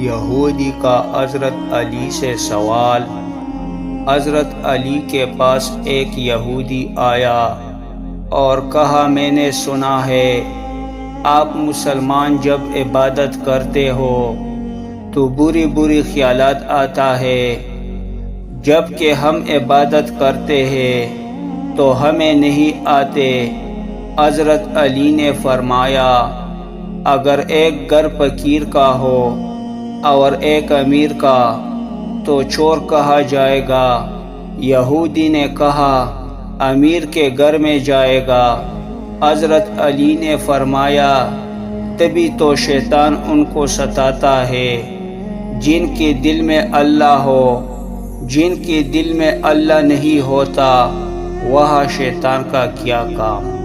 یہودی کا حضرت علی سے سوال۔ حضرت علی کے پاس ایک یہودی آیا اور کہا، میں نے سنا ہے آپ مسلمان جب عبادت کرتے ہو تو بری خیالات آتا ہے، جب کہ ہم عبادت کرتے ہیں تو ہمیں نہیں آتے۔ حضرت علی نے فرمایا، اگر ایک گھر فقیر کا ہو اور ایک امیر کا تو چور کہا جائے گا۔ یہودی نے کہا، امیر کے گھر میں جائے گا۔ حضرت علی نے فرمایا، تبھی تو شیطان ان کو ستاتا ہے جن کے دل میں اللہ ہو، جن کے دل میں اللہ نہیں ہوتا وہاں شیطان کا کیا کام۔